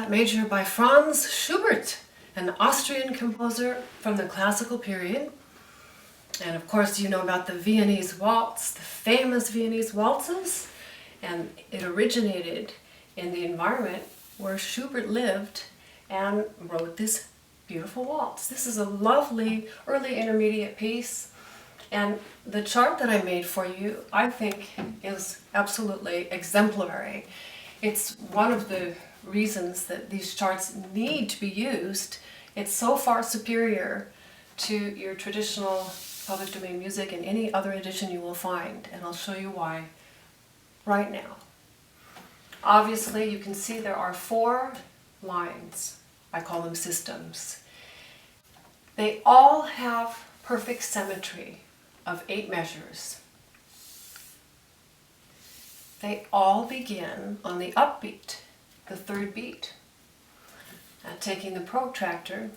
That Major by Franz Schubert, an Austrian composer from the classical period. And of course you know about the Viennese waltz, the famous Viennese waltzes, and it originated in the environment where Schubert lived and wrote this beautiful waltz. This is a lovely early intermediate piece, and the chart that I made for you I think is absolutely exemplary. It's one of the reasons that these charts need to be used. It's so far superior to your traditional public domain music in any other edition you will find, and I'll show you why right now. Obviously you can see there are 4 lines. I call them systems. They all have perfect symmetry of 8 measures. They all begin on the upbeat, the 3rd beat. Now, taking the protractor,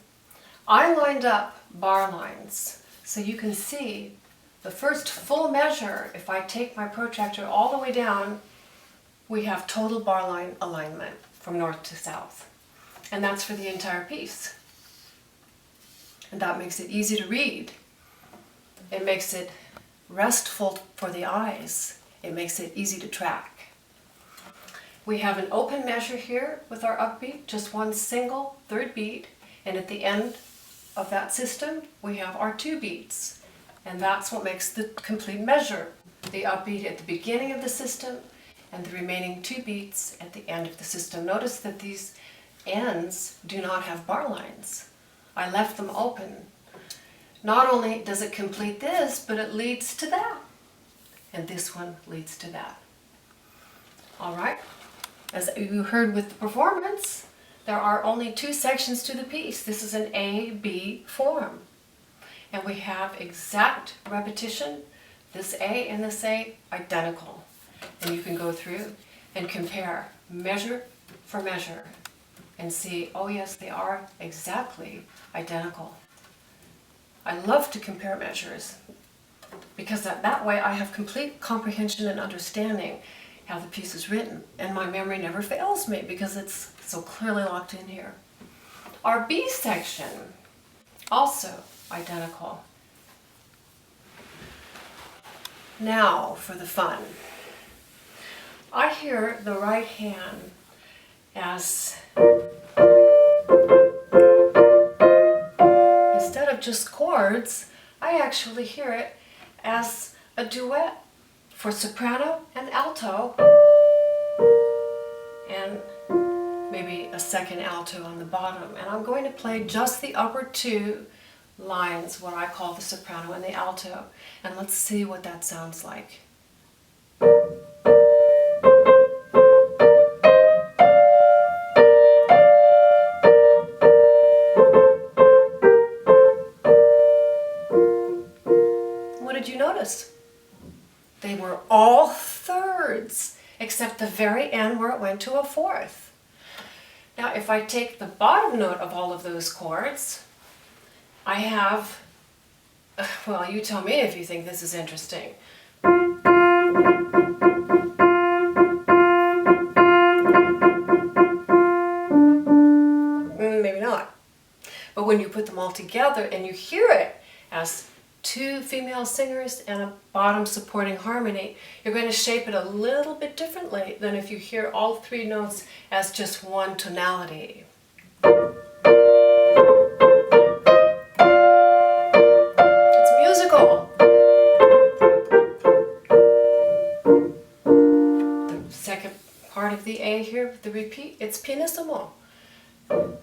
I lined up bar lines so you can see the first full measure. If I take my protractor all the way down, we have total bar line alignment from north to south, and that's for the entire piece. And that makes it easy to read. It makes it restful for the eyes. It makes it easy to track. We have an open measure here with our upbeat, just one single 3rd beat, and at the end of that system we have our 2 beats, and that's what makes the complete measure. The upbeat at the beginning of the system and the remaining 2 beats at the end of the system. Notice that these ends do not have bar lines. I left them open. Not only does it complete this, but it leads to that, and this one leads to that. Alright, as you heard with the performance, there are only 2 sections to the piece. This is an A-B form, and we have exact repetition. This A and this A identical, and you can go through and compare measure for measure and see, oh yes, they are exactly identical. I love to compare measures because that way I have complete comprehension and understanding how the piece is written, and my memory never fails me because it's so clearly locked in here. Our B section, also identical. Now for the fun. I hear the right hand as, instead of just chords, I actually hear it as a duet for soprano and alto, and maybe a second alto on the bottom. And I'm going to play just the upper 2 lines, what I call the soprano and the alto, and let's see what that sounds like. What did you notice? They were all 3rds, except the very end where it went to a 4th. Now if I take the bottom note of all of those chords, I have, well, you tell me if you think this is interesting. Maybe not. But when you put them all together and you hear it as 2 female singers and a bottom supporting harmony, you're going to shape it a little bit differently than if you hear all 3 notes as just one tonality. It's musical. The second part of the A here, the repeat, it's pianissimo. Look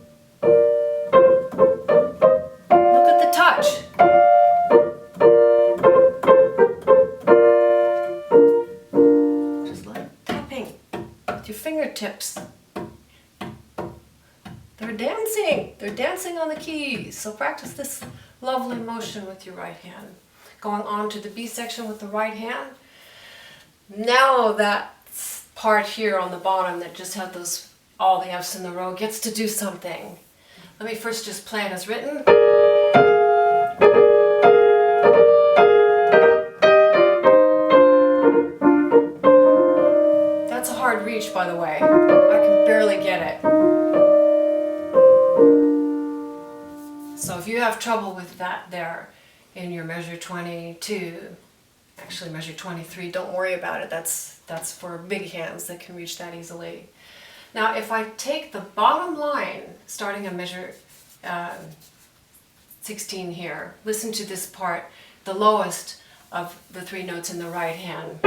at the touch. Your fingertips. They're dancing on the keys. So practice this lovely motion with your right hand. Going on to the B section with the right hand. Now that part here on the bottom that just had those, all the F's in a row, gets to do something. Let me first just play it as written. That's a hard reach, by the way. I can barely get it. if you have trouble with that there in your measure 22, actually measure 23, don't worry about it. That's for big hands that can reach that easily. Now if I take the bottom line, starting at measure 16 here, listen to this part, the lowest of the 3 notes in the right hand.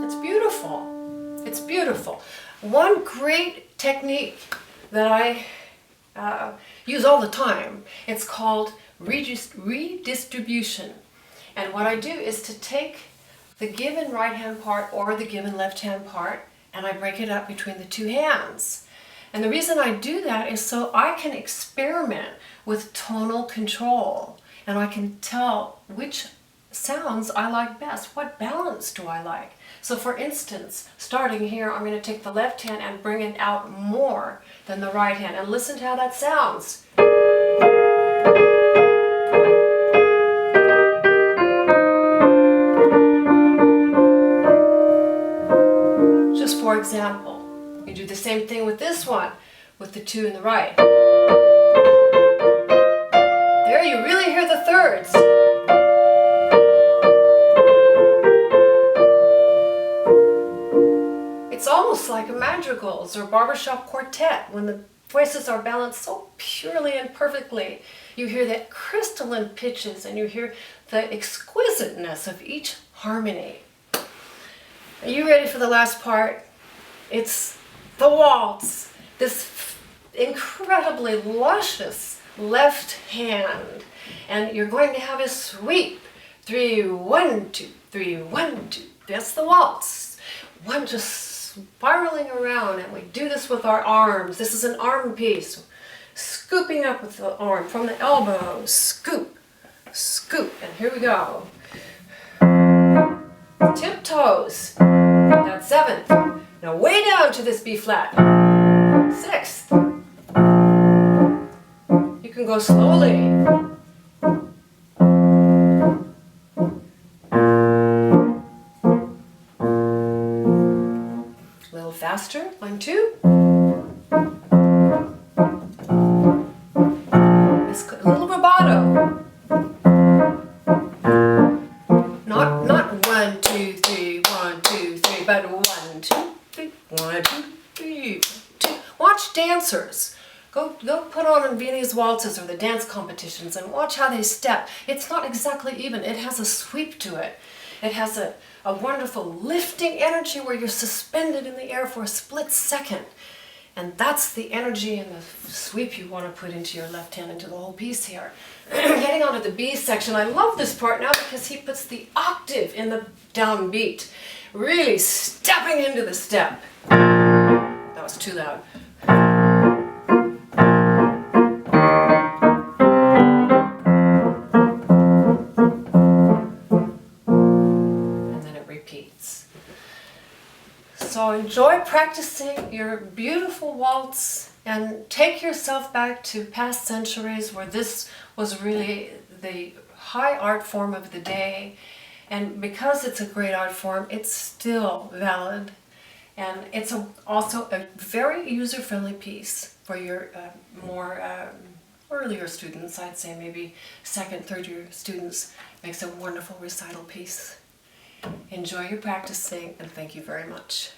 It's beautiful. It's beautiful. One great technique that I use all the time, it's called redistribution. And what I do is to take the given right hand part or the given left hand part, and I break it up between the 2 hands. And the reason I do that is so I can experiment with tonal control, and I can tell which sounds I like best. What balance do I like? So for instance, starting here, I'm going to take the left hand and bring it out more than the right hand. And listen to how that sounds. Just for example, you do the same thing with this one, with the 2 in the right. There you really hear the thirds. It's almost like a madrigals or barbershop quartet when the voices are balanced so purely and perfectly. You hear the crystalline pitches and you hear the exquisiteness of each harmony. Are you ready for the last part? It's the waltz, this incredibly luscious left hand. And you're going to have a sweep. 3, 1, 2, 3, 1, 2. That's the waltz. One just spiraling around, and we do this with our arms. This is an arm piece. Scooping up with the arm from the elbow. Scoop, scoop, and here we go. Tiptoes. That's 7th. Now way down to this B flat. 6th. You can go slowly. A little faster. 1, 2. A little rubato. Not 1, 2, 3, 1, 2, 3, but 1, 2, 3, 1, 2, 3, 2. Watch dancers. Go put on Viennese waltzes or the dance competitions and watch how they step. It's not exactly even. It has a sweep to it. It has a wonderful lifting energy where you're suspended in the air for a split second. And that's the energy and the sweep you want to put into your left hand, into the whole piece here. Getting onto the B section, I love this part now because he puts the octave in the downbeat. Really stepping into the step. That was too loud. And then it repeats. So enjoy practicing your beautiful waltz and take yourself back to past centuries where this was really the high art form of the day. And because it's a great art form, it's still valid. And it's also a very user-friendly piece for your more earlier students. I'd say maybe 2nd, 3rd year students. Makes a wonderful recital piece. Enjoy your practicing, and thank you very much.